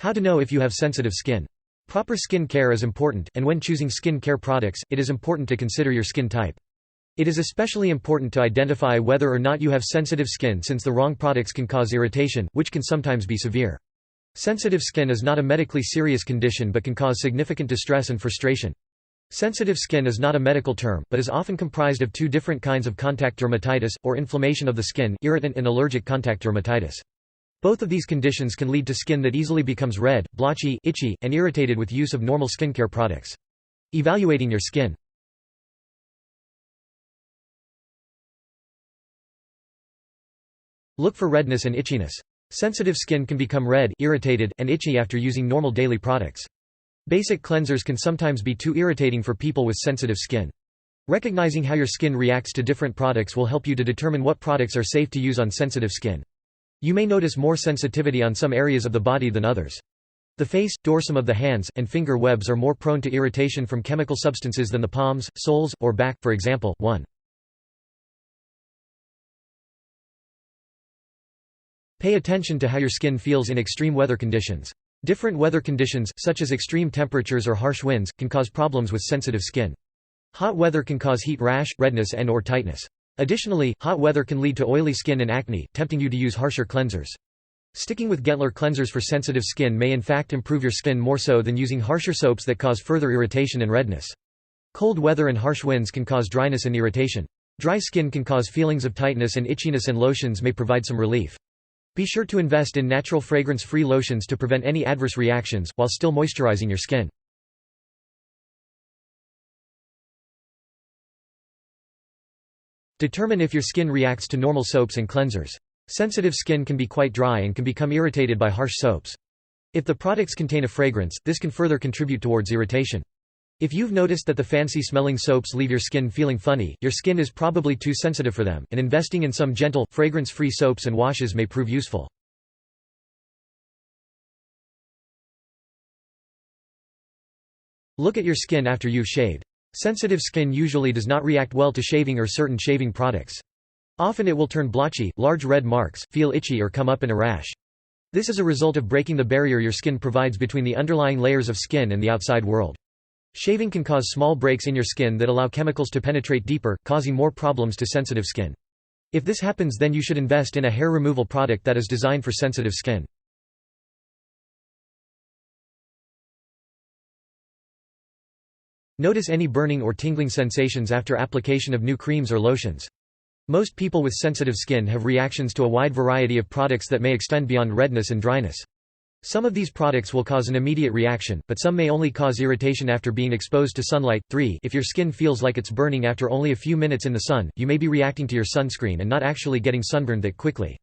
How to know if you have sensitive skin. Proper skin care is important, and when choosing skin care products, it is important to consider your skin type. It is especially important to identify whether or not you have sensitive skin, since the wrong products can cause irritation, which can sometimes be severe. Sensitive skin is not a medically serious condition but can cause significant distress and frustration. Sensitive skin is not a medical term, but is often comprised of two different kinds of contact dermatitis, or inflammation of the skin, irritant and allergic contact dermatitis. Both of these conditions can lead to skin that easily becomes red, blotchy, itchy, and irritated with use of normal skincare products. Evaluating your skin. Look for redness and itchiness. Sensitive skin can become red, irritated, and itchy after using normal daily products. Basic cleansers can sometimes be too irritating for people with sensitive skin. Recognizing how your skin reacts to different products will help you to determine what products are safe to use on sensitive skin. You may notice more sensitivity on some areas of the body than others. The face, dorsum of the hands, and finger webs are more prone to irritation from chemical substances than the palms, soles, or back, for example. 1. Pay attention to how your skin feels in extreme weather conditions. Different weather conditions, such as extreme temperatures or harsh winds, can cause problems with sensitive skin. Hot weather can cause heat rash, redness and/or tightness. Additionally, hot weather can lead to oily skin and acne, tempting you to use harsher cleansers. Sticking with gentler cleansers for sensitive skin may in fact improve your skin more so than using harsher soaps that cause further irritation and redness. Cold weather and harsh winds can cause dryness and irritation. Dry skin can cause feelings of tightness and itchiness, and lotions may provide some relief. Be sure to invest in natural fragrance-free lotions to prevent any adverse reactions, while still moisturizing your skin. Determine if your skin reacts to normal soaps and cleansers. Sensitive skin can be quite dry and can become irritated by harsh soaps. If the products contain a fragrance, this can further contribute towards irritation. If you've noticed that the fancy-smelling soaps leave your skin feeling funny, your skin is probably too sensitive for them, and investing in some gentle, fragrance-free soaps and washes may prove useful. Look at your skin after you've shaved. Sensitive skin usually does not react well to shaving or certain shaving products. Often it will turn blotchy, large red marks, feel itchy or come up in a rash. This is a result of breaking the barrier your skin provides between the underlying layers of skin and the outside world. Shaving can cause small breaks in your skin that allow chemicals to penetrate deeper, causing more problems to sensitive skin. If this happens, then you should invest in a hair removal product that is designed for sensitive skin. Notice any burning or tingling sensations after application of new creams or lotions. Most people with sensitive skin have reactions to a wide variety of products that may extend beyond redness and dryness. Some of these products will cause an immediate reaction, but some may only cause irritation after being exposed to sunlight. 3. If your skin feels like it's burning after only a few minutes in the sun, you may be reacting to your sunscreen and not actually getting sunburned that quickly.